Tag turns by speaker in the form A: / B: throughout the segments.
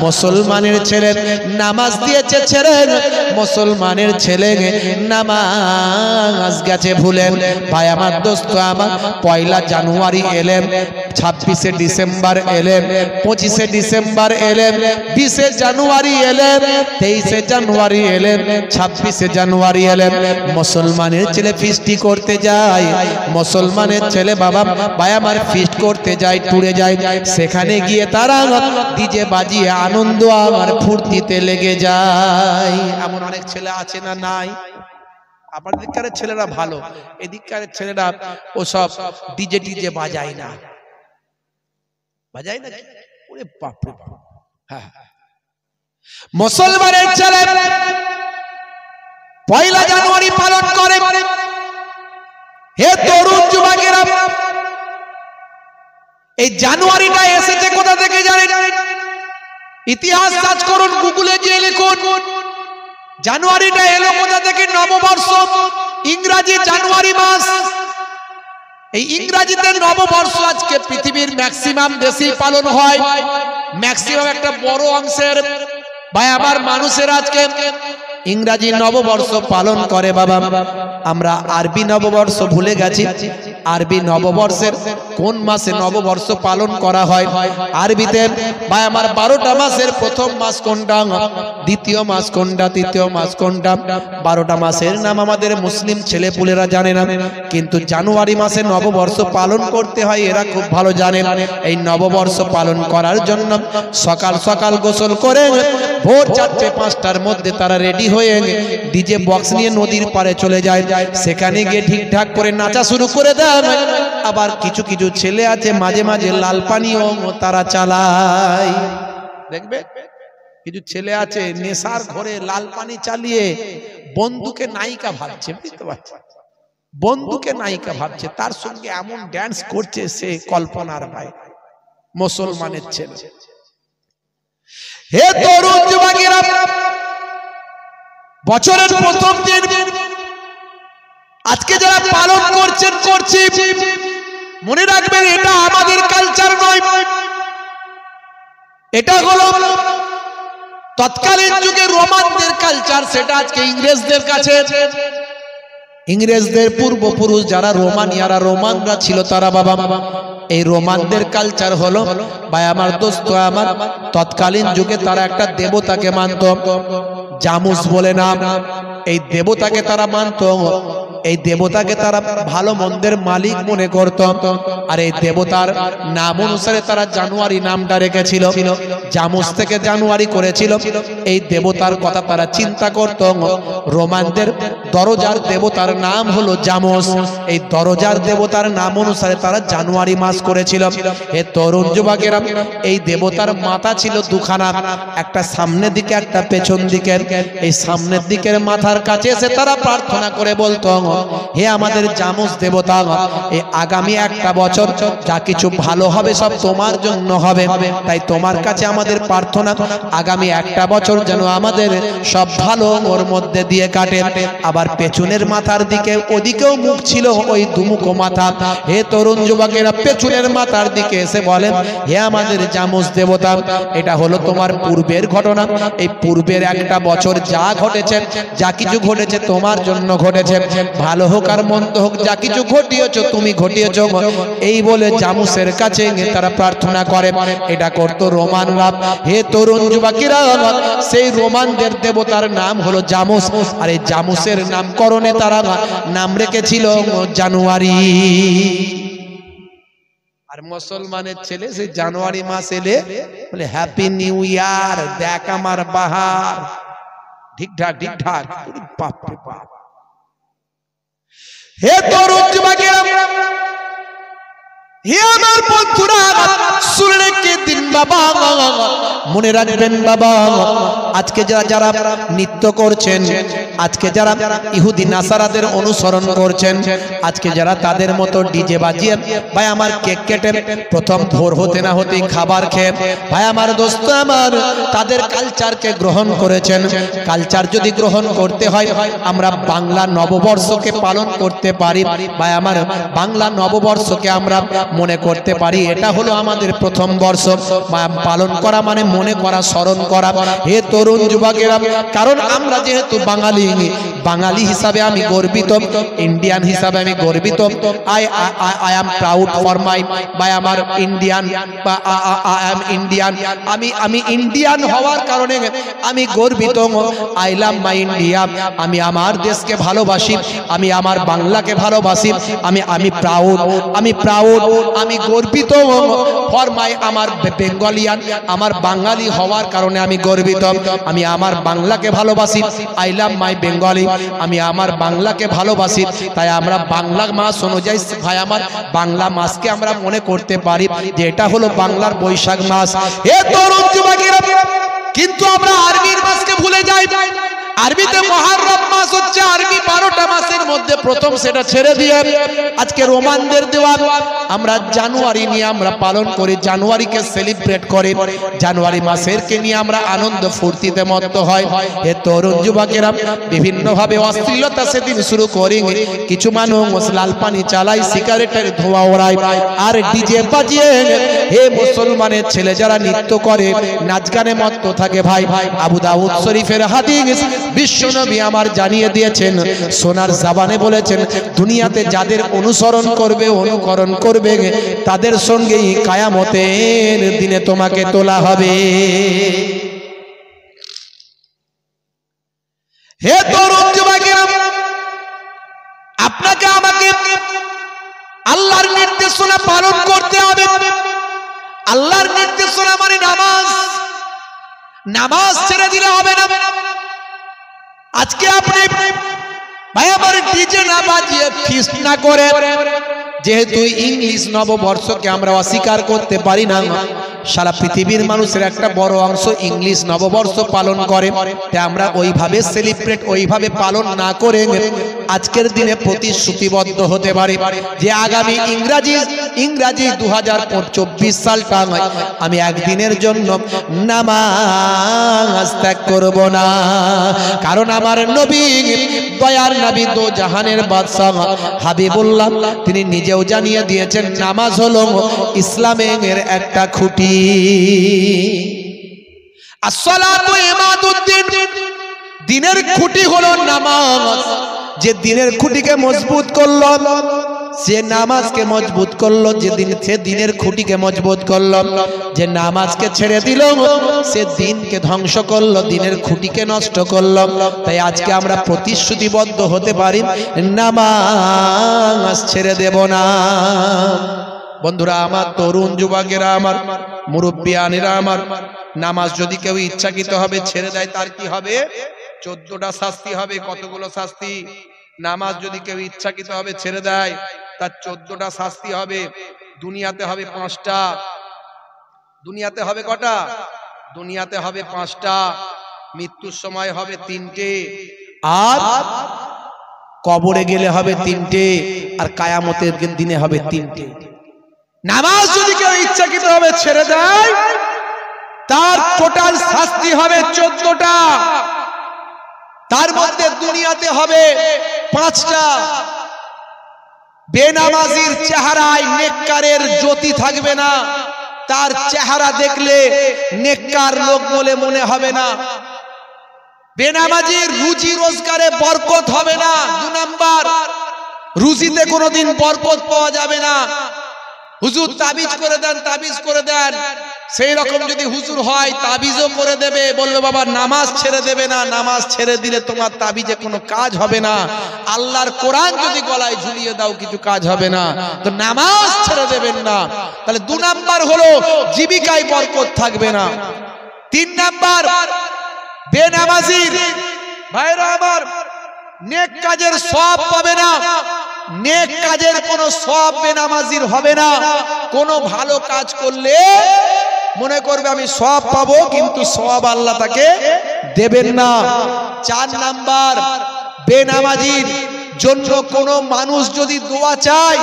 A: মুসলমানের ছেলে নামাজ দিয়েছে ছেড়ে, মুসলমানের ছেলে নামাজ গেছে ভুলে। ভাই আমার দোস্ত আমার, 1 জানুয়ারি এলেন, 26শে ডিসেম্বর এলেন, 25শে ডিসেম্বর এলেন, 20শে জানুয়ারি এলেন, 23শে জানুয়ারি এলেন, 26শে জানুয়ারি এলেন। মুসলমানের ছেলে ফিস্টি করতে যায়, মুসলমানের ছেলে বাবা ভাই আমার ফিস্ট করতে যায়, টুরে যায়। সেখানে গিয়ে তারা ডিজে বাজিয়ে আনন্দ আর ফুর্তিতে লেগে যায়। এমন অনেক ছেলে আছে না নাই? আপনার দিককারের ছেলেরা ভালো, এদিককারের ছেলেরা ওসব ডিজে টিজে বাজায় না, বাজায় না। ওরে বাপ রে বাপ। হ্যাঁ, মুসলমানের ছেলে 1 জানুয়ারি পালন করে। হে তরুণ যুবকেরা, এই জানুয়ারিটা এসেছে কোথা থেকে জানেন? ইতিহাস সার্চ করুন, গুগলে গিয়ে লিখুন জানুয়ারিটা এলো কোথা থেকে। নববর্ষ, ইংরেজি জানুয়ারি মাস। এই ইংরেজিতে নববর্ষ আজকে পৃথিবীর ম্যাক্সিমাম দেশেই পালন হয়। ম্যাক্সিমাম একটা বড় অংশের ভাই আমার মানুষের আজকে ইংরেজি নববর্ষ পালন করে। বাবা আমরা আরবি নববর্ষ ভুলে গেছি। আরবি নববর্ষের কোন মাসে নববর্ষ পালন করা হয়? আরবিতে ভাই আমার 12টা মাসের প্রথম মাস কোনটা, দ্বিতীয় মাস কোনটা, তৃতীয় মাস কোনটা? 12টা মাসের নাম আমাদের মুসলিম ছেলেপুলেরা জানে না, কিন্তু জানুয়ারি মাসে নববর্ষ পালন করতে হয় এরা খুব ভালো জানে। এই নববর্ষ পালন করার জন্য সকাল সকাল গোসল করে ভোর 4-5টার মধ্যে তারা রেডি হয়ে ডিজে বক্স নিয়ে নদীর পাড়ে চলে যায়। সেখানে গিয়ে ঠিকঠাক করে নাচা শুরু করে দেয়। আবার কিছু কিছু ছেলে আছে মাঝে মাঝে লাল পানিও তারা চালায়। দেখবে কিছু ছেলে আছে নেশার ঘরে লাল পানি চালিয়ে বন্ধুকে নায়িকা ভাবছে, বুঝতে পারছেন? বন্ধুকে নায়িকা ভাবছে, তার সঙ্গে এমন ড্যান্স করছে সে কল্পনার বাইরে। মুসলমানের ছেলে। হে তরুণ যুবকেরা, বছরের প্রথম দিন আজকে যারা পালন করছেন করছি, মনে রাখবেন এটা আমাদের কালচার নয়, এটা হলো তৎকালীন যুগে রোমানদের কালচার। সেটা আজকে ইংরেজদের কাছে, ইংরেজদের পূর্বপুরুষ যারা রোমানিয়ারা রোমানরা ছিল তারা বাবা এই রোমানদের কালচার হলো ভাই আমার দোস্ত আমার, তৎকালীন যুগে তারা একটা দেবতাকে মানত, জামুস বলে নাম। এই দেবতাকে তারা মানত, এই দেবতাকে তারা ভালো মন্দের মালিক মনে করত। আর এই দেবতার নাম অনুসারে তারা জানুয়ারি নামটা রেখেছিল, জামুস থেকে জানুয়ারি করেছিল। এই দেবতার কথা তারা চিন্তা করত। রোমানদের দরজার দেবতার নাম হলো জামুস। এই দরজার দেবতার নাম অনুসারে তারা জানুয়ারি মাস করেছিল। এ তরুণ যুবকেরা, এই দেবতার মাথা ছিল দুখানা, একটা সামনের দিকে একটা পেছন দিকে। এই সামনের দিকের মাথার কাছে এসে তারা প্রার্থনা করে বলতো, হে আমাদের জামুস দেবতা, এই আগামী একটা বছর যা কিছু ভালো হবে সব তোমার জন্য হবে, তাই তোমার কাছে আমাদের প্রার্থনা আগামী একটা বছর যেন আমাদের সব ভালো ওর মধ্যে দিয়ে কাটে। আবার পেছনের মাথার দিকে, ওদিকেও মুখ ছিল ওই দুমুখো মাথা। হে তরুণ যুবকেরা, পেছনের মাথার দিকে এসে বলেন, হে আমাদের জামুস দেবতা, এটা হলো তোমার পূর্বের ঘটনা। এই পূর্বের একটা বছর যা ঘটেছে, যা কিছু ঘটেছে তোমার জন্য ঘটেছে, ভালো হোক আর মন্দ হোক, যা কিছু ঘটিয়েছো তুমি ঘটিয়েছো। এই বলে জামুসের কাছে তারা প্রার্থনা করে। এটা করতো রোমানরা। হে তরুণ যুবকেরা, সেই রোমানদের দেবতার নাম হলো জামুস। আর এই জামুসের নামকরণে তারা নাম রেখেছিল জানুয়ারি। আর মুসলমানের ছেলে সেই জানুয়ারি মাস এলে বলে হ্যাপি নিউ ইয়ার, দেখ আমার বাহার। ঠিকঠাক ঠিকঠাক। বাপ রে বাপ। হে তরুণ যুবকেরা, হে আমার বন্ধুরা, শুনে কে দিন বাবা, মনে রাখবেন বাবা, আজকে যারা যারা নৃত্য করছেন, আজকে যারা ইহুদি নাসারাদের অনুসরণ করছেন, আজকে যারা তাদের মতো ডিজে বাজিয়ে ভাই আমার কেক কেটে প্রথম ভোর হতে না হতেই খাবার খেয়ে ভাই আমার দোস্ত আমার তাদের কালচারকে গ্রহণ করেছেন। কালচার যদি গ্রহণ করতে হয় আমরা বাংলা নববর্ষকে পালন করতে পারি, ভাই আমার বাংলা নববর্ষকে আমরা মনে করতে পারি এটা হলো আমাদের প্রথম বর্ষ। পালন করা মানে মনে করা, স্মরণ করা। হে তরুণ যুবকেরা, কারণ আমরা যেহেতু বাঙালি হিসাবে আমি গর্বিত, ইন্ডিয়ান হিসাবে আমি গর্বিত। I am proud for my by আমার ইন্ডিয়ান, আই এম ইন্ডিয়ান। আমি ইন্ডিয়ান হওয়ার কারণে আমি গর্বিত। I love my India. আমি আমার দেশকে ভালোবাসি, আমি আমার বাংলাকে ভালোবাসি। আমি প্রাউড, আমি গর্বিত ফর মাই আমার বেঙ্গলিয়ান। আমার বাঙালি হওয়ার কারণে আমি গর্বিত। আমি আমার বাংলাকে ভালোবাসি। I love my Bengali. আমি আমার বাংলাকে ভালোবাসি। তাই আমরা বাংলা মাস অনুযায়ী ভাই আমার বাংলা মাসকে আমরা মনে করতে পারি যে এটা হলো বাংলার বৈশাখ মাস। এ তরুণ যুবকেরা, কিন্তু আমরা আরবির মাসকে ভুলে যাই। আরবিতে মুহররম মাস হচ্ছে আরবি 12টা মাসের মধ্যে প্রথম, সেটা ছেড়ে দিয়ে আজকে রোমানদের দেওয়া আমরা জানুয়ারি নিয়ে আমরা পালন করি, জানুয়ারিকে সেলিব্রেট করি, জানুয়ারি মাসের কে নিয়ে আমরা আনন্দ ফুর্তিতে মত্ত হয়। এ তরুণ যুবকেরা বিভিন্ন ভাবে অশ্লীলতা সেদিন শুরু করি। কিছু মানুষ লাল পানি চালায়, সিগারেটের ধোঁয়া ওড়ায় আর ডিজে বাজিয়ে হে মুসলমানের ছেলে যারা নৃত্য করে নাচ গানে মত্ত থাকে। ভাই আবু দাউদ শরীফের হাদিস বিশ্বনবী আমার জানিয়ে দিয়েছেন, সোনার জবানে বলেছেন, দুনিয়াতে যাদের অনুসরণ করবে, অনুকরণ করবে তাদের সঙ্গেই কিয়ামতের দিনে তোমাকে তোলা হবে। হে তরুণ যুবকেরা, আপনাকে আমাকে আল্লাহর নির্দেশনা পালন করতে হবে। আল্লাহর নির্দেশনা মানে নামাজ ছেড়ে দিলে হবে না। আজকে আপনি ভাই আমার ডিজে না বাজিয়ে ফিস্ট না করে, যেহেতু ইংলিশ নববর্ষকে আমরা অস্বীকার করতে পারি না, সারা পৃথিবীর মানুষের একটা বড় অংশ ইংলিশ নববর্ষ পালন করে, তাই আমরা ওইভাবে সেলিব্রেট, ওইভাবে পালন না করে আজকের দিনে প্রতিশ্রুতিবদ্ধ হতে পারি যে আগামী ইংরাজি 2024 সালটা আমি একদিনের জন্য নামাজ ত্যাগ করব না। কারণ আমার নবী, দয়ার নবী, দো জাহানের বাদশাহ হাবিবুল্লাহ তিনি নিজেও জানিয়ে দিয়েছেন নামাজ হলো ইসলামের একটা খুঁটি। আসসালাতু ইমাদুদ্দিন, দিনের খুঁটি হলো নামাজ। যে দিনের খুঁটিকে মজবুত করলো, সে নামাজকে মজবুত করলো। যেদিন সে দিনের খুঁটিকে মজবুত করলো, যে নামাজকে ছেড়ে দিল সে দিনকে ধ্বংস করলো, দিনের খুঁটিকে নষ্ট করলো। তাই আজকে আমরা প্রতিশ্রুতিবদ্ধ হতে পারি নামাজ ছেড়ে দেব না। বন্ধুরা আমার, তরুণ যুবকেরা আমার, মুরব্বিয়ানেরা আমার, নামাজ যদি কেউ ইচ্ছাকৃত হবে ছেড়ে দেয় তার কি হবে? 14টা শাস্তি হবে। কতগুলো শাস্তি? নামাজ যদি কেউ ইচ্ছাকৃত হবে ছেড়ে দেয় তার 14টা শাস্তি হবে। দুনিয়াতে হবে 5টা। দুনিয়াতে হবে কটা? দুনিয়াতে হবে 5টা, মৃত্যুর সময় হবে 3টে, আর কবরে গেলে হবে 3টে, আর কিয়ামতের দিনে হবে 3টে। নামাজ যদি কেউ ইচ্ছাকৃত হবে ছেড়ে দেয় তার টোটাল শাস্তি হবে 14টা। তার মধ্যে দুনিয়াতে হবে 5টা। বেনামাজির চেহারায় নেককারের জ্যোতি থাকবে না, তার চেহারা দেখলে নেককার লোক বলে মনে হবে না। বেনামাজির রুজি রোজগারে বরকত হবে না। 2 নাম্বার, রুজিতে কোনোদিন বরকত পাওয়া যাবে না। হুজুর তাবিজ করে দেন, তাবিজ করে দেন, সেই রকম যদি হুজুর হয় তাবিজও করে দেবে, বলবে বাবা নামাজ ছেড়ে দেবে না, নামাজ ছেড়ে দিলে তোমার তাবিজে কোনো কাজ হবে না। আল্লাহর কোরআন যদি গলায় ঝুলিয়ে দাও কিছু কাজ হবে না। তো নামাজ ছেড়ে দেবেন না। তাহলে 2 নাম্বার হলো জীবিকায় বরকত থাকবে না। 3 নাম্বার, বেনামাজির ভাইরা আমার নেক কাজের সওয়াব পাবে না। নেক কাজের কোনো সওয়াব বেনামাজির হবে না। কোনো ভালো কাজ করলে মনে করবে আমি সওয়াব পাবো, কিন্তু সওয়াব আল্লাহ তাকে দেবেন না। 4 নাম্বার, বেনামাজির জন্য কোন মানুষ যদি দোয়া চায়,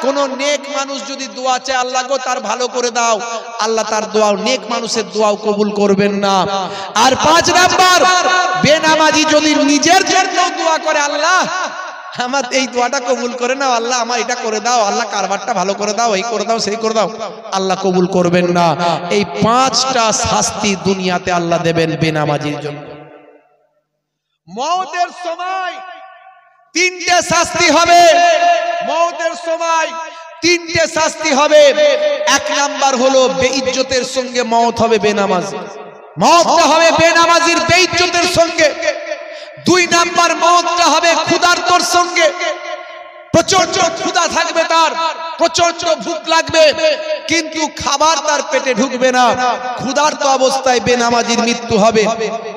A: কোন নেক মানুষ যদি দোয়া চায়, আল্লাহ গো তার ভালো করে দাও, আল্লাহ তার দোয়া, নেক মানুষের দোয়াও কবুল করবেন না। আর 5 নাম্বার, বেনামাজি যদি নিজের জন্য দোয়া করে, আল্লাহ আমার এই দোয়াটা কবুল করে নাও, আল্লাহ আমার এটা করে দাও, আল্লাহ কারবারটা ভালো করে দাও, এই করে দাও, সেই করে দাও, আল্লাহ কবুল করবেন না। এই 5টা শাস্তি দুনিয়াতে আল্লাহ দেবেন বেনামাজির জন্য। মওতের সময় 3টে শাস্তি হবে, মওতের সময় 3টে শাস্তি হবে। 1 নাম্বার হলো বেইজ্জতের সঙ্গে মওত হবে বেনামাজি, মওতটা হবে বেনামাজির বেইজ্জতের সঙ্গে। 2 নাম্বার, মওতটা হবে ক্ষুধার্তর সঙ্গে, প্রচন্ড ক্ষুধা থাকবে, তার প্রচন্ড ভুক লাগবে, কিন্তু খাবার তার পেটে ঢুকবে না, ক্ষুধার্ত অবস্থায় বেনামাজির মৃত্যু হবে।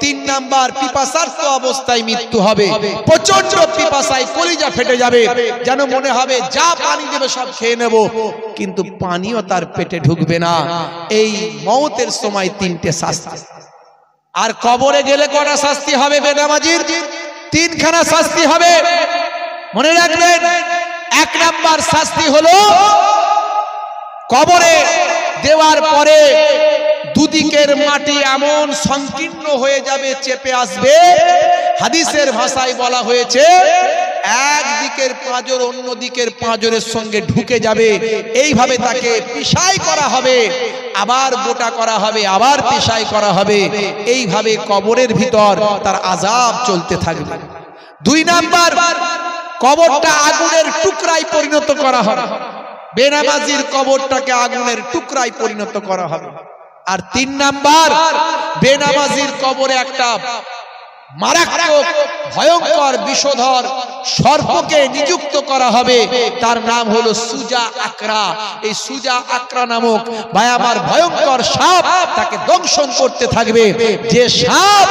A: 3 নাম্বার, পিপাসার্ত অবস্থায় মৃত্যু হবে, প্রচন্ড পিপাসায় কলিজা ফেটে যাবে, যেন মনে হবে যা পানি দেবে সব খেয়ে নেব, কিন্তু পানিও তার পেটে ঢুকবে না। এই মওতের সময় 3টে শাস্তি। আর কবরে গেলে কটা শাস্তি হবে বেনামাজির? 3খানা শাস্তি হবে, মনে রাখবেন। 1 নাম্বার শাস্তি হলো কবরে দেওয়ার পরে দুদিকের মাটি এমন সংকীর্ণ হয়ে যাবে, চেপে আসবে, হাদিসের ভাষায় বলা হয়েছে একদিকের পাঁজর অন্য দিকের পাঁজরের সঙ্গে ঢুকে যাবে, এইভাবে তাকে পিষাই করা হবে, আবার গোটা করা হবে, আবার পিষাই করা হবে, এইভাবে কবরের ভিতর তার আযাব চলতে থাকবে। 2 নাম্বার, কবরটা আগুনের টুকরায় পরিণত করা হবে, বেনামাজির কবরটাকে আগুনের টুকরায় পরিণত করা হবে। আর 3 নাম্বার, বেনামাজির কবরে একটা মারাত্মক ভয়ঙ্কর বিষধর সর্পকে নিযুক্ত করা হবে, তার নাম হলো সুজা আকরা। এই সুজা আকরা নামক ভাই আমার ভয়ঙ্কর সাপ তাকে দংশন করতে থাকবে। যে সাপ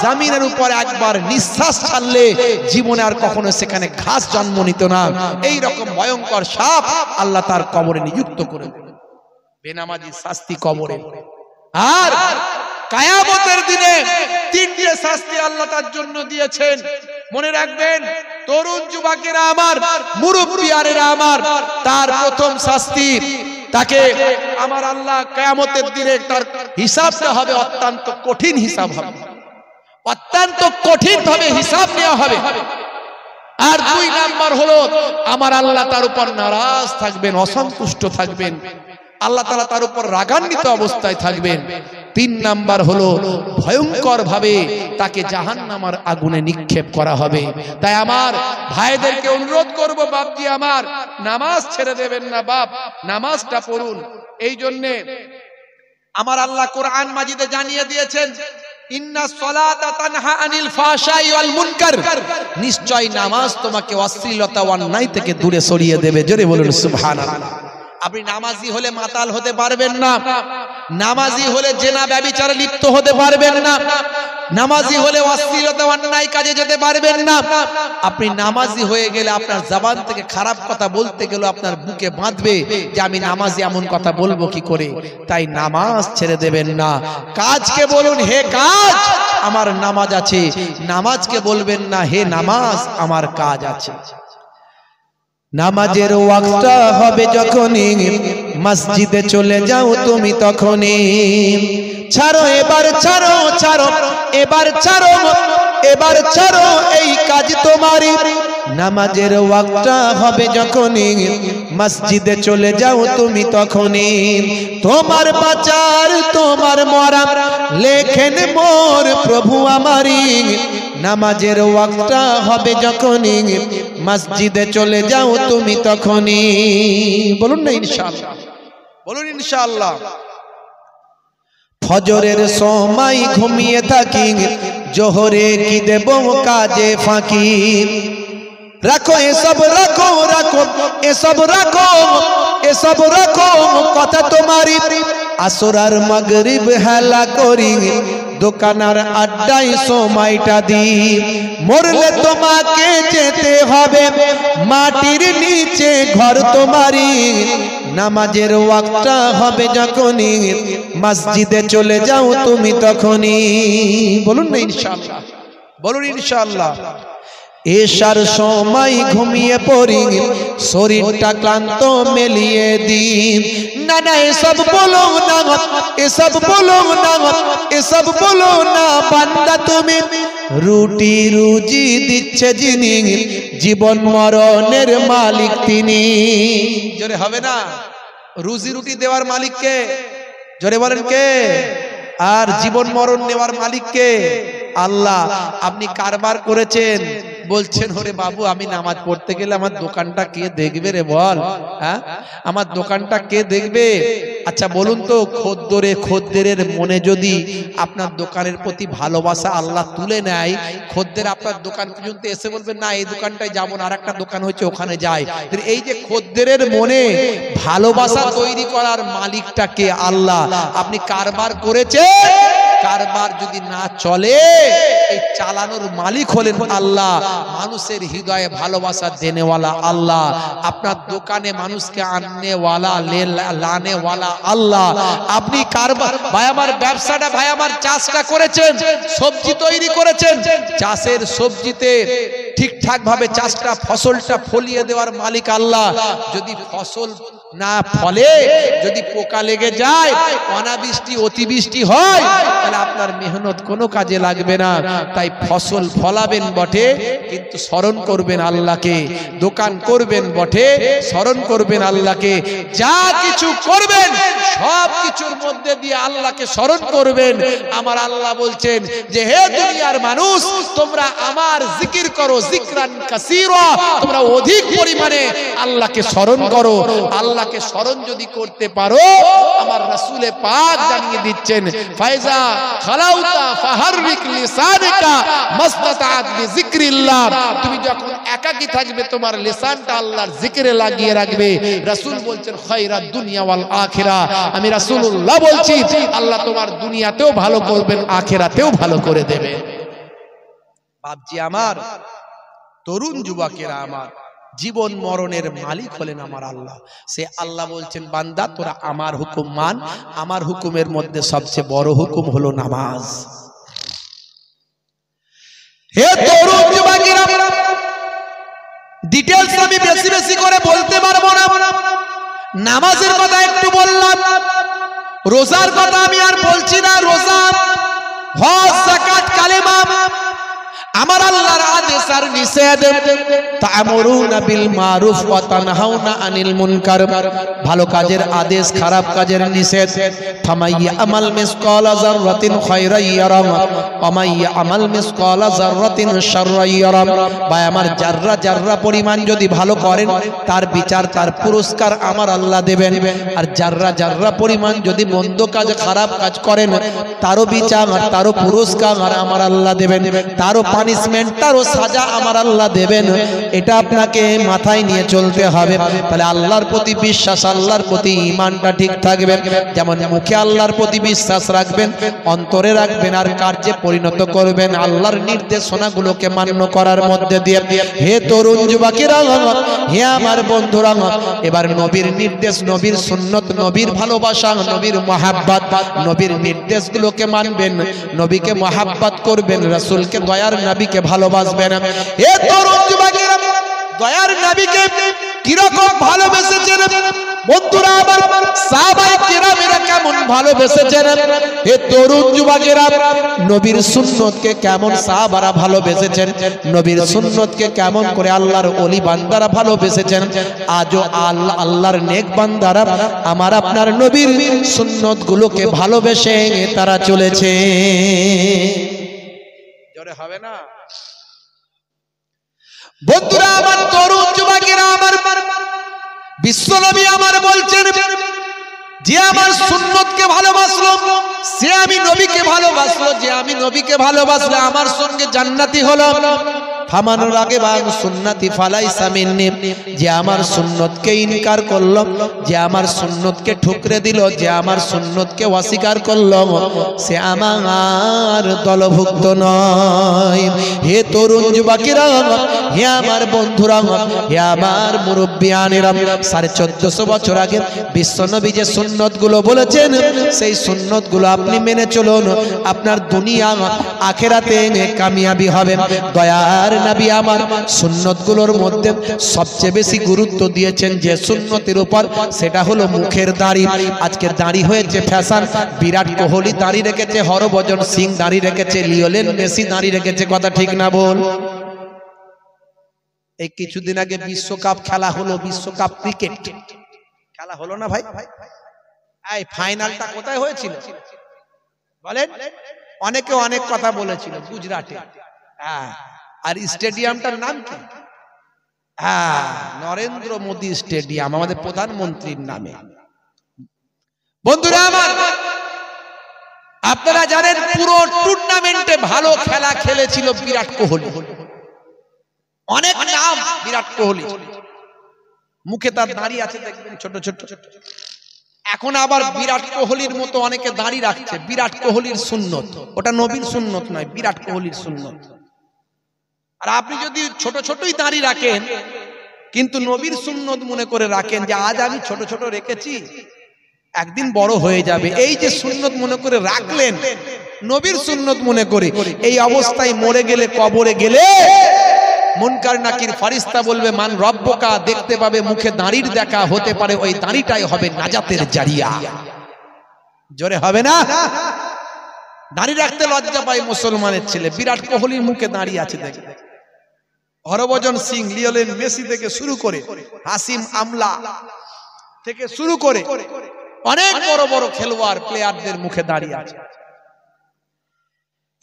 A: জমিনের উপর একবার নিঃশ্বাস ছাড়লে জীবনে আর কখনো সেখানে ঘাস জন্ম নিত না, এই রকম ভয়ঙ্কর সাপ আল্লাহ তার কবরে নিযুক্ত করে দেবে। বেনামাজি শাস্তি কবরে। আর কিয়ামতের দিনে 3টে শাস্তি আল্লাহ তার জন্য দিয়েছেন, মনে রাখবেন। তরুণ যুবকেরা আমার, মুরব্বিয়ারেরা আমার, তার প্রথম শাস্তি, তাকে আমার আল্লাহ কিয়ামতের দিনে তার হিসাবটা হবে অত্যন্ত কঠিন হিসাব হবে, অত্যন্ত কঠিন ভাবে হিসাব নেওয়া হবে। আর 2 নাম্বার হলো আমার আল্লাহ তার উপর নারাজ থাকবেন, অসন্তুষ্ট থাকবেন, আল্লাহ তাআলা তার উপর রাগান্বিত অবস্থায় থাকবেন। 3 নাম্বার হলো ভয়ঙ্কর ভাবে তাকে জাহান্নামের আগুনে নিক্ষেপ করা হবে। তাই আমার ভাইদেরকে অনুরোধ করব, বাপজি আমার, নামাজ ছেড়ে দেবেন না বাপ, নামাজটা পড়ুন। এই জন্য আমার আল্লাহ কোরআন মাজিদে জানিয়ে দিয়েছেন, ইন্নাস সালাতা তানহা আনিল ফাহশাই ওয়াল মুনকার, নিশ্চয় নামাজ তোমাকে অশ্লীলতা ও অন্যায় থেকে দূরে সরিয়ে দেবে। জোরে বলুন সুবহানাল্লাহ। আপনি নামাজি হলে মাতাল হতে পারবেন না, নামাজি হলে জেনা ব্যভিচারে লিপ্ত হতে পারবেন না, নামাজি হলে অশ্লীলতা অন্যায় কাজে যেতে পারবেন না। আপনি নামাজি হয়ে গেলে আপনার জবান থেকে খারাপ কথা বলতে গেলে আপনার বুকে বাঁধবে যে আমি নামাজি, এমন কথা বলবো কি করে। তাই নামাজ ছেড়ে দেবেন না। কাজকে বলুন হে কাজ আমার নামাজ আছে, নামাজকে বলবেন না হে নামাজ আমার কাজ আছে। নামাজের ওয়াক্তটা হবে যখনই, মসজিদে চলে যাও তুমি তখনই। ছাড়ো এবার, ছাড়ো ছাড়ো এবার, ছাড়ো এবার, ছাড়ো এই কাজ তোমারই। নামাজের ওয়াক্তটা হবে যখনই, মসজিদে চলে যাও তুমি তখনই। তোমার বাঁচার তোমার মরা লেখেন মোর প্রভু আমারই। নামাজের ওয়াক্তটা হবে যখনই, মসজিদে চলে যাও তুমি তখনই। বলুন না ইনশাআল্লাহ, বলুন ইনশাআল্লাহ। ফজরের সময় ঘুমিয়ে থাকি, জোহরে কি দেব কাজে ফাঁকি। রাখো এসব, রাখো রাখো এসব, রাখো এসব, রাখো কথা তোমারই। আসর আর মাগরিব হেলা করি, দোকানার আড্ডায় সময়টা দিই। মরলে তোমাকে যেতে হবে মাটির নিচে ঘর তোমারই। নামাজের ওয়াক্তটা হবে যখনই, মসজিদে চলে যাও তুমি তখনই। বলুন না ইনশাআল্লাহ, বলুন ইনশাআল্লাহ। এশার সময় ঘুমিয়ে পড়ি, শরীরটা ক্লান্ত মেলিয়ে দিন। না না এসব বলো না, এসব বলো না, এসব বলো না বান্দা তুমি। রুটি রুজি দিচ্ছে যিনি, জীবন মরণের মালিক তিনি। জোরে হবে না? রুজি রুটি দেওয়ার মালিক কে? জোরে বলেন কে? আর জীবন মরণ নেওয়ার মালিক কে? আল্লাহ। আপনি কারবার করেছেন, বলছেন ওরে বাবু আমি নামাজ পড়তে গেলে আমার দোকানটা কে দেখবে রে বল, হ্যাঁ আমার দোকানটা কে দেখবে? আচ্ছা বলুন তো, খদ্দেরের মনে যদি আপনার দোকানের প্রতি ভালোবাসা আল্লাহ তুলে নেয়, খদ্দের আপনার দোকান পর্যন্ত এসে বলবেন না এই দোকানটায় যাবো না, আর একটা দোকান হচ্ছে ওখানে যাই। এই যে খদ্দেরের মনে ভালোবাসা তৈরি করার মালিকটা কে? আল্লাহ। আপনি কারবার করেছেন, কারবার যদি না চলে এই চালানোর মালিক হলেন আল্লাহ। মানুষের হৃদয়ে ভালোবাসা দেনেওয়ালা আল্লাহ। আপনার দোকানে মানুষকে আননেওয়ালা লানেওয়ালা আল্লাহ। আপনি কারবার ভাই আমার ব্যবসাটা, ভাই আমার চাষটা করেছেন, সবজি তৈরি করেছেন, চাষের সবজিতে ঠিকঠাক ভাবে চাষটা ফসলটা ফলিয়ে দেওয়ার মালিক আল্লাহ। যদি ফসল না ফলে, যদি পোকা লেগে যায়, অনাবৃষ্টি অতিবৃষ্টি হয়, তাহলে আপনার মেহনত কোনো কাজে লাগবে না। তাই ফসল ফলাবেন বটে, কিন্তু স্মরণ করবেন আল্লাহকে। দোকান করবেন বটে, স্মরণ করবেন আল্লাহকে। যা কিছু করবেন সব কিছুর মধ্যে দিয়ে আল্লাহকে স্মরণ করবেন। আমার আল্লাহ বলছেন যে হে দুনিয়ার মানুষ, তোমরা আমার জিকির করো, জিকরান কাসীরা, তোমরা অধিক পরিমাণে আল্লাহকে স্মরণ করো। আল্লাহকে স্মরণ যদি করতে পারো, আমার রাসূলে পাক জানিয়ে দিচ্ছেন ফায়জা খালাউতা ফাহাররিক লিসানিকা মাসতাতাআত বিযিকরিল্লাহ। তুমি যখন একাকী থাকবে তোমার লিসানটা আল্লাহর জিকিরে লাগিয়ে রাখবে। রাসূল বলছেন খায়রাদ দুনিয়া ওয়াল আখিরা। আমি রাসূলুল্লাহ বলছি আল্লাহ তোমার দুনিয়াতেও ভালো করবেন, আখিরাতেও ভালো করে দেবে। বাপজি আমার, তরুণ যুবকেরা আমার, জীবন মরণের মালিক হলেন আমার আল্লাহ। সে আল্লাহ বলছেন বান্দা তোরা আমার হুকুম মান। আমার হুকুমের মধ্যে সবচেয়ে বড় হুকুম হলো নামাজ। হে তরুণ যুবকেরা, ডিটেইলস আমি বেশি বেশি করে বলতে পারবো না। নামাজের কথা একটু বললাম, রোজার কথা আমি আর বলছি না। রোজা, হজ, যাকাত, কালেমা আমার আল্লাহর আদেশ আর নিষেধ। তা'মুরুনা বিল মারুফ ওয়া তানহাউনা আনিল মুনকার, ভালো কাজের আদেশ, খারাপ কাজের নিষেধ। ফামাইয়া আমাল মিসকালা যাররাতিন খায়রান ইয়ারা ওয়া মাইয়া আমাল মিসকালা যাররাতিন শাররান ইয়ারা। ভাই আমার জাররা জাররা পরিমাণ যদি ভালো করেন, তার বিচার, তার পুরস্কার আমার আল্লাহ দেবেন। আর জাররা জাররা পরিমাণ যদি মন্দ কাজ, খারাপ কাজ করেন, তারও বিচার, তারও পুরস্কার আমার আল্লাহ দেবেন। তারও পানিশমেন্ট, তারও সাজা আমার আল্লাহ দেবেন। এটা আপনাকে মাথায় নিয়ে চলতে হবে। তাহলে আল্লাহর প্রতি বিশ্বাস, আল্লাহর প্রতি ঈমানটা ঠিক থাকবে। যেমন মুখে আল্লাহর প্রতি বিশ্বাস রাখবেন, অন্তরে রাখবেন, আর কার্যে পরিণত করবেন আল্লাহর নির্দেশনাগুলোকে মান্য করার মধ্যে দিয়ে। হে তরুণ যুবকেরা, হে আমার বন্ধুরা, এবার নবীর নির্দেশ, নবীর সুন্নত, নবীর ভালোবাসা, নবীর মহাব্বত, নবীর নির্দেশগুলোকে মানবেন, নবীকে মহাব্বত করবেন, রাসূলকে, দয়ার নবীকে ভালোবাসবেন। এ তরুণ যুবকেরা, দয়ার নবীকে কিরকম ভালোবেসেছেন বন্ধুরা আমার, সাহাবায়ে কেরামেরা কেমন ভালোবেসেছেন? হে তরুণ যুবকেরা, নবীর সুন্নতকে কেমন সাহাবারা ভালোবেসেছেন, নবীর সুন্নতকে কেমন করে আল্লাহর ওলি বান্দারা ভালোবেসেছেন। আজও আল্লাহর নেক বান্দারা আমার আপনার নবীর সুন্নতগুলোকে ভালোবেসে তারা চলেছে। জোরে হবে না বন্ধুরা আমার, তরুণ যুবকেরা আমার, বিশ্বনবী আমার বলছেন যে আমার সুন্নতকে ভালোবাসলো সে আমি নবীকে ভালোবাসলো, যে আমি নবীকে ভালোবাসলে আমার সঙ্গে জান্নাতি হলো। ফামান রাগিবা আন সুন্নতি ফালাইসা মিন্নি, যে আমার সুন্নতকে ইনকার করলো, যে আমার সুন্নতকে ঠুকরে দিল, যে আমার সুন্নতকে অস্বীকার করলো, সে আমার দলভুক্ত নয়। হে তরুণ যুবকেরা, হে আমার বন্ধুরা, হে আমার মুরব্বিয়ানেরা, 1450 বছর আগে বিশ্বনবী যে সুন্নতগুলো বলেছেন, সেই সুন্নতগুলো আপনি মেনে চলুন, আপনার দুনিয়া আখিরাতে কামিয়াবি হবে। দয়ার নবী আমার সুন্নতগুলোর মধ্যে সবচেয়ে বেশি গুরুত্ব দিয়েছেন যে সুন্নতের উপর, সেটা হলো মুখের দাড়ি। আজকে দাড়ি হয়েছে ফ্যাশন। বিরাট কোহলি দাড়ি রেখেছে, হরভজন সিং দাড়ি রেখেছে, লিওনেল মেসি দাড়ি রেখেছে, কথা ঠিক না বল? এই কিছুদিন আগে বিশ্বকাপ খেলা হলো, বিশ্বকাপ ক্রিকেট খেলা হলো না ভাই? এই ফাইনালটা কোথায় হয়েছিল বলেন? অনেকে অনেক কথা বলেছিল, গুজরাটে। হ্যাঁ, আর স্টেডিয়ামটার নাম কি? হ্যাঁ, নরেন্দ্র মোদী স্টেডিয়াম, আমাদের প্রধানমন্ত্রীর নামে। বন্ধুরা আমার, আপনারা জানেন পুরো টুর্নামেন্টে ভালো খেলা খেলেছিল বিরাট কোহলি। অনেক নাম বিরাট কোহলি, মুখে তার দাড়ি আছে দেখবেন ছোট ছোট। এখন আবার বিরাট কোহলির মতো অনেকে দাড়ি রাখছে। বিরাট কোহলির সুন্নত, ওটা নবীর সুন্নত নয়, বিরাট কোহলির সুন্নত। আর আপনি যদি ছোট ছোটই দাড়ি রাখেন কিন্তু নবীর সুন্নত মনে করে রাখেন, যে আজ আমি ছোট ছোট রেখেছি, একদিন বড় হয়ে যাবে, এই যে সুন্নত মনে করে রাখলেন, নবীর সুন্নত মনে করে, এই অবস্থায় মরে গেলে, কবরে গেলে মুনকার নাকির ফারিস্তা বলবে মান রব্বকা, দেখতে পাবে মুখে দাড়ির দেখা, হতে পারে ওই দাড়িটাই হবে নাজাতের জারিয়া। জোরে হবে না? দাড়ি রাখতে লজ্জা পায় মুসলমানের ছেলে। বিরাট কোহলির মুখে দাড়ি আছে দেখে, হরভজন সিং, লিওনেল মেসি থেকে শুরু করে, হাসিম আমলা থেকে শুরু করে অনেক বড় বড় খেলোয়াড় প্লেয়ারদের মুখে দাড়ি আছে।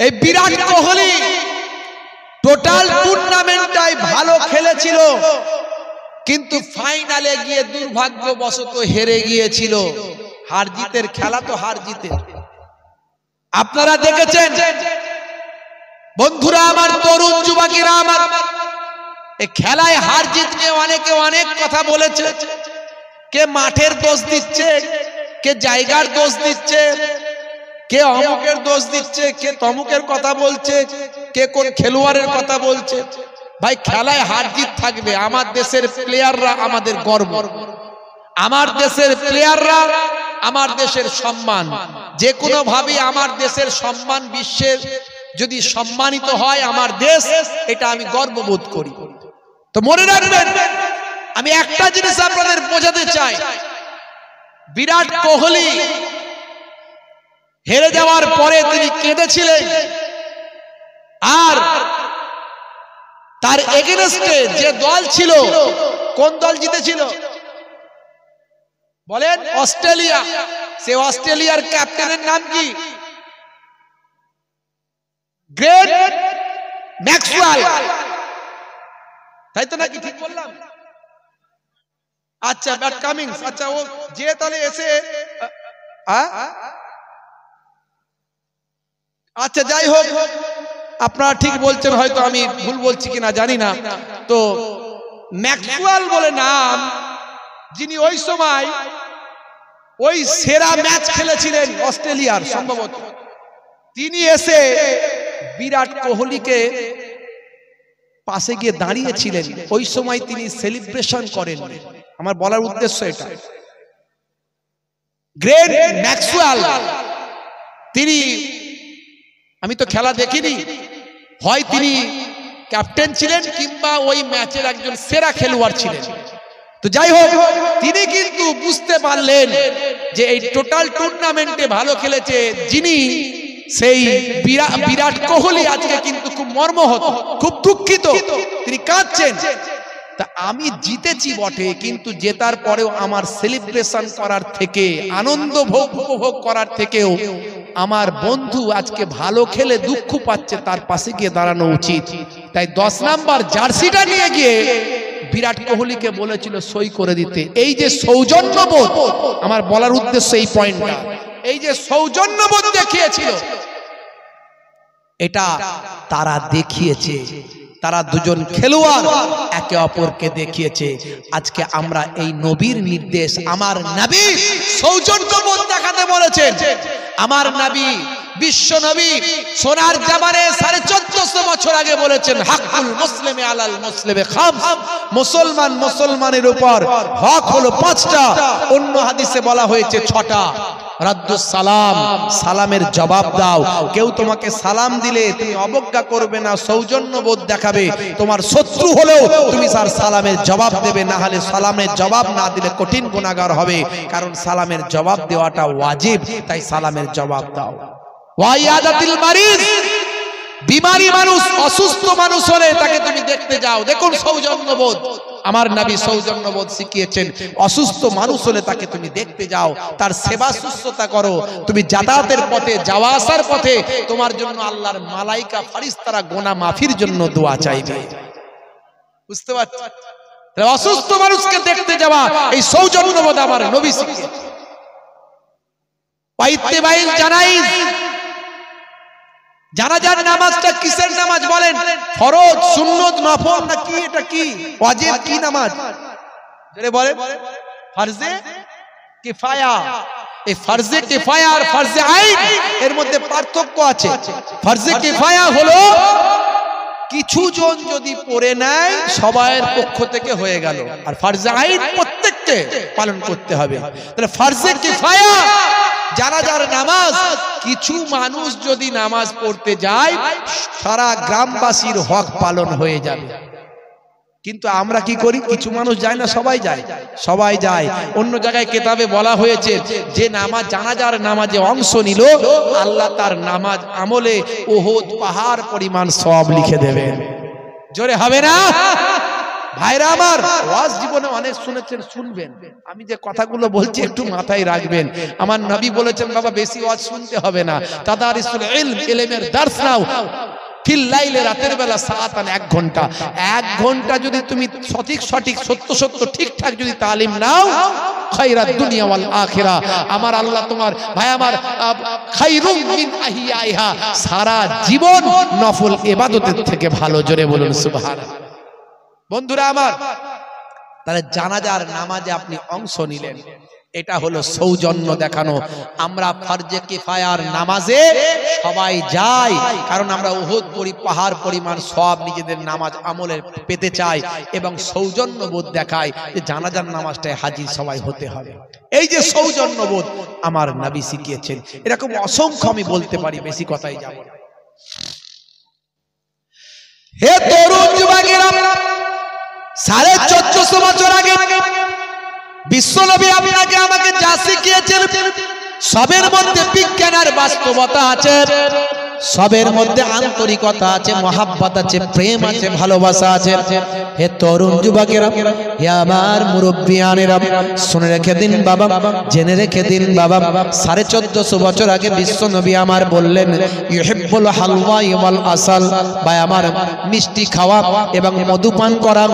A: এই বিরাট কোহলি টোটাল টুর্নামেন্টটাই ভালো খেলেছিল, কিন্তু ফাইনালে গিয়ে দুর্ভাগ্যবশত হেরে গিয়েছিল। হার জিতের খেলা তো হার জিতের, আপনারা দেখেছেন। বন্ধুরা আমার, তরুণ যুবকেরা আমার, এই খেলায় হার জিত নিয়ে অনেকে অনেক কথা বলেছে। কে মাঠের দোষ দিচ্ছে, কে জায়গার দোষ দিচ্ছে, কে অমুকের দোষ দিচ্ছে, কে তমুকের কথা বলছে, কে কোন খেলোয়াড়ের কথা বলছে। ভাই, খেলায় হার জিত থাকবে। আমার দেশের প্লেয়াররা আমাদের গর্ব, আমার দেশের প্লেয়াররা আমার দেশের সম্মান। যে কোনো ভাবে আমার দেশের সম্মান বিশ্বের যদি সম্মানিত হয় আমার দেশ, এটা আমি গর্ববোধ করি। তো মনে রাখবেন, আমি একটা জিনিস আপনাদের বোঝাতে চাই, বিরাট কোহলি হেরে যাওয়ার পরে তিনি কেঁদেছিলেন, আর তার এগেনস্টে যে দল ছিল, কোন দল জিতেছিল বলেন? অস্ট্রেলিয়া। সে অস্ট্রেলিয়ার ক্যাপ্টেনের নাম কি? গ্রেট ম্যাক্সওয়েল, তাই তো নাকি? ঠিক বললাম? আচ্ছা, ব্যাট কামিংস। আচ্ছা, ও যে দলে এসে, আচ্ছা যাই হোক, আপনারা ঠিক বলছেন, হয়তো আমি ভুল বলছি কিনা জানি না। তো ম্যাক্সওয়েল বলে নাম, যিনি ওই সময় ওই সেরা ম্যাচ খেলেছিলেন অস্ট্রেলিয়ার সম্ভবত, তিনি এসে বিরাট কোহলিকে পাশে গিয়ে দাঁড়িয়েছিলেন। ওই সময় তিনি সেলিব্রেশন করেন। আমার বলার উদ্দেশ্য এটা, গ্রেট ম্যাক্সওয়েল তিনি, আমি তো খেলা দেখিনি, হয় তিনি ক্যাপ্টেন ছিলেন কিংবা ওই ম্যাচের একজন সেরা খেলোয়াড় ছিলেন। তো যাই হোক, তিনি কিন্তু বুঝতে পারলেন যে এই টোটাল টুর্নামেন্টে ভালো খেলেছে যিনি, সেই বিরাট কোহলি আজকে কিন্তু খুব মর্মাহত, খুব দুঃখিত, তিনি কাঁদছেন। তা আমি জিতেছি বটে, কিন্তু জেতার পরেও আমার সেলিব্রেশন করার থেকে, আনন্দ উপভোগ করার থেকেও আমার বন্ধু আজকে ভালো খেলে দুঃখ পাচ্ছে, তার পাশে গিয়ে দাঁড়ানো উচিত। তাই 10 নাম্বার জার্সিটা নিয়ে গিয়ে বিরাট কোহলিকে বলেছিল সই করে দিতে। এই যে সৌজন্যবোধ, আমার বলার উদ্দেশ্য এই পয়েন্টটা, এই যে সৌজন্যবোধ দেখিয়েছিল, এটা তারা দেখিয়েছে। তারা দুজন খেলোয়াড় একে অপরকে দেখিয়েছে। আজকে আমরা এই নবীর নির্দেশ, আমার নবী সৌজন্যবোধ দেখাতে বলেছেন। আমার নবী বিশ্ব নবী সোনার জামানে 1450 বছর আগে বলেছেন, হাক্কুল মুসলিমে আলাল মুসলিমে খামস, মুসলমান মুসলমানের উপর হক হলো 5টা, অন্য হাদিসে বলা হয়েছে 6টা। রাদ্দুস সালাম, সালামের জবাব দাও। কেউ তোমাকে সালাম দিলে তুমি অবজ্ঞা করবে না, সৌজন্যবোধ দেখাবে। তোমার শত্রু হলেও তুমি তার সালামের জবাব দেবে, না হলে সালামের জবাব না দিলে কঠিন গুনাহগার হবে। কারণ সালামের জবাব দেওয়াটা ওয়াজিব, তাই সালামের জবাব দাও। ওয়াইয়াদাতিল মারিজ, বিমারি মানুষ, অসুস্থ মানুষ হলে তাকে তুমি দেখতে যাও। দেখুন সৌজন্যবোধ, আমার নবী সৌজন্যবোধ শিখিয়েছেন। অসুস্থ মানুষ হলে তাকে তুমি দেখতে যাও, তার সেবা শুশ্রূষা করো। তুমি যাতায়াতের পথে, যাওয়া আসার পথে তোমার জন্য আল্লাহর মালাইকা ফেরেশতারা গুনাহ মাফির জন্য দোয়া চাইবে। বুঝতে পারছেন? অসুস্থ মানুষকে দেখতে যাওয়া এই সৌজন্যবোধ আমার নবী শিখিয়েছেন। ওয়াইত্তিবাইল জানাইজ, জানাজার নামাজটা কিসের নামাজ বলেন? ফরজ, সুন্নত, নফল না কি? এটা কি ওয়াজিব, কি নামাজ? জোরে বলেন। ফরজে কিফায়া। এই ফরজে কিফায়া আর ফরজে আইন এর মধ্যে পার্থক্য আছে। ফরজে কিফায়া হলো কিছু জন যদি পড়ে নেয় সবাইয়ের পক্ষ থেকে হয়ে গেল, আর ফরজে আইন প্রত্যেককে পালন করতে হবে। তাহলে ফরজে কিফায়া জানাজার নামাজ, কিছু মানুষ যদি নামাজ পড়তে যায় সারা গ্রামবাসীর হক পালন হয়ে যাবে। কিন্তু আমরা কি করি? কিছু মানুষ যায় না, সবাই যায়। সবাই যায়। অন্য জায়গায় কিতাবে বলা হয়েছে যে নামাজ, জানাজার নামাজে অংশ নিল, আল্লাহ তার নামাজ আমলে উহুদ পাহাড় পরিমাণ সওয়াব লিখে দেবেন। জোরে হবে না? ভাইরা আমার, ওয়াজ জীবনে অনেক শুনেছেন, শুনবেন। আমি যে কথাগুলো বলছি একটু মাথায় রাখবেন। আমার নবী বলেছেন, বাবা বেশি ওয়াজ শুনতে হবে না, তাদারিসুল ইলম, ইলমের দার্স নাও। ফিল লাইলে, রাতের বেলা সাআতান, 1 ঘন্টা। 1 ঘন্টা যদি তুমি সঠিক সত্য ঠিকঠাক যদি তালিম নাও, খায়রাত দুনিয়া ওয়াল আখিরা, আমার আল্লাহ তোমার, ভাই আমার, খায়রুম মিন আহিয়াইহা, সারা জীবন নফল ইবাদতের থেকে ভালো। জোরে বলুন সুবহানাল্লাহ। বন্ধুরা আমার, তাহলে জানাজার নামাজে আপনি অংশ নিলেন, এটা হলো সৌজন্য দেখানো। আমরা ফরজে কিফায়ার নামাজে সবাই যাই, কারণ আমরা উহুদ পাহাড় পরিমাণ সওয়াব নিজেদের নামাজ আমলের পেতে চাই, এবং সৌজন্যবোধ দেখাই যে জানাজার নামাজটায় হাজির সবাই হতে হবে। এই যে সৌজন্যবোধ আমার নবী শিখিয়েছেন, এরকম অসংখ্য আমি বলতে পারি, বেশি কথাই যাব না। হে তরুণ যুবকেরা, 1450 বছর আগে বিশ্বনবী আপনাকে আমাকে যা শিখিয়েছেন, সবের মধ্যে বিজ্ঞান আর বাস্তবতা আছে, সবের মধ্যে আন্তরিকতা আছে, মহাব্বত আছে, প্রেম আছে, ভালোবাসা আছে। হে তরুণ যুবকেরা, হে আমার মুরব্বিয়ানেরা, শুনে রেখে দিন বাবা, জেনে রেখে দিন বাবা। 1450 বছর আগে বিশ্বনবী আমার বললেন, ইউহিব্বুল হালওয়া ওয়াল আসাল, ভাই আমার মিষ্টি খাওয়া এবং মধুপান করা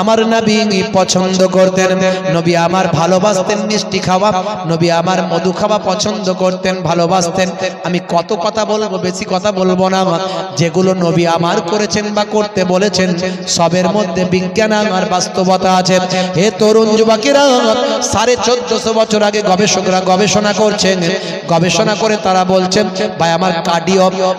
A: আমার নবী পছন্দ করতেন। নবী আমার ভালোবাসতেন মিষ্টি খাওয়া, নবী আমার মধু খাওয়া পছন্দ করতেন, ভালোবাসতেন। আমি কত কথা বলবো, বেশি কথা বলবো না। যেগুলো নবী আমার করেছেন বা করতে বলেছেন, সবের মধ্যে বিজ্ঞান আর বাস্তবতা আছে। হে তরুণ যুবকেরা, 1450 বছর আগে গবেষকরা গবেষণা করছেন, গবেষণা করে তারা বলছেন, ভাই আমার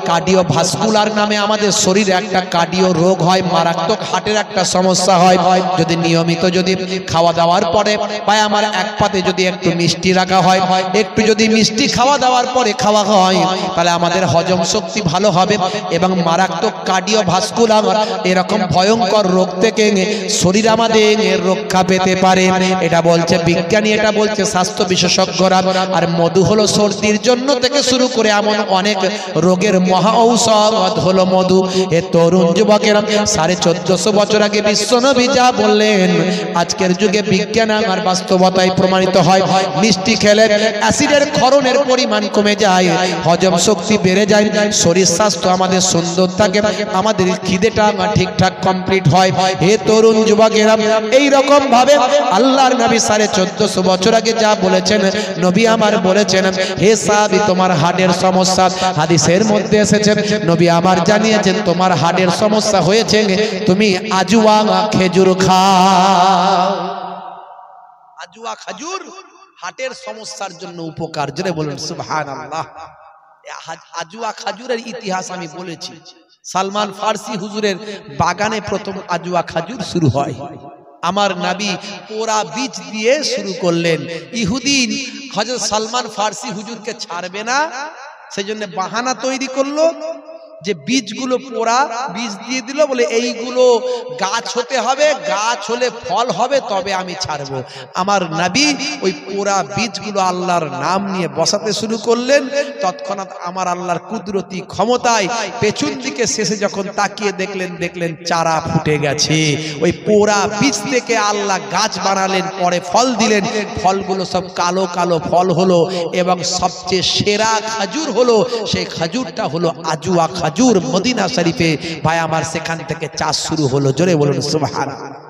A: কার্ডিও ভাস্কুলার নামে আমাদের শরীরে একটা কার্ডিও রোগ হয়, মারাত্মক হার্টের একটা সমস্যা হয়। যদি নিয়মিত যদি খাওয়া দাওয়ার পরে, ভাই আমার এক পাতে যদি একটু মিষ্টি রাখা হয়, একটু যদি মিষ্টি খাওয়া দাওয়ার পরে খাওয়া হয়, তাহলে আমাদের হজম শক্তি ভালো হবে এবং মারাত্মক কার্ডিও ভাস্কুলার এরকম ভয়ঙ্কর রোগ থেকে শরীর আমাদের রক্ষা পেতে পারে। এটা বলছে বিজ্ঞানী, এটা বলছে স্বাস্থ্য বিশেষজ্ঞরা। আর মধু হলো সর্দির জন্য থেকে শুরু করে এমন অনেক রোগের মহা ঔষধ হলো মধু। এ তরুণ যুবকেরা, 1450 বছর আগে বিশ্বনবী যা বললেন, আজকের যুগে বিজ্ঞান আর বাস্তবতায় প্রমাণিত হয়। মিষ্টি খেলে অ্যাসিডের ক্ষরণের পরিমাণ কমে যায়, হজম শক্তি বেড়ে যায়, শরীর স্বাস্থ্য আমাদের সুন্দর থাকে, আমাদের খিদেটা ঠিকঠাক কমপ্লিট হয়। হে তরুণ যুবকেরা, এই রকম ভাবে আল্লাহর নবী 1450 বছর আগে যা বলেছেন নবী আমার বলেছেন, হে সাহাবী তোমার হার্টের সমস্যা, হাদিসের মধ্যে এসেছে নবী আমার জানিয়েছেন তোমার হার্টের সমস্যা হয়েছে, তুমি আজওয়া খেজুর খাও। আজওয়া খেজুর হার্টের সমস্যার জন্য উপকার। জোরে বলুন সুবহানাল্লাহ। আজওয়া খেজুরের ইতিহাস আমি বলেছি, সালমান ফার্সি হুজুরের বাগানে প্রথম আজওয়া খেজুর শুরু হয়। আমার নবী পোড়া বীজ দিয়ে শুরু করলেন। ইহুদি হযরত সালমান ফার্সি হুজুরকে ছাড়বে না, সেজন্য বাহানা তৈরি করলো যে বীজগুলো পোড়া বীজ দিয়ে দিল, বলে এইগুলো গাছ হতে হবে, গাছ হলে ফল হবে তবে আমি ছাড়বো। আমার নবী ওই পোড়া বীজগুলো আল্লাহর নাম নিয়ে বসাতে শুরু করলেন। তৎক্ষণাৎ আমার আল্লাহর কুদরতি ক্ষমতায় পেছন দিকে শেষে যখন তাকিয়ে দেখলেন চারা ফুটে গেছে। ওই পোড়া বীজ থেকে আল্লাহ গাছ বানালেন, পরে ফল দিলেন, ফলগুলো সব কালো কালো ফল হলো এবং সবচেয়ে সেরা খেজুর হলো, সেই খেজুরটা হলো আজওয়া খেজুর। মদিনা শরীফে ভাই আমার সেখান থেকে চাষ শুরু হলো। জোরে বলুন সুবহানাল্লাহ।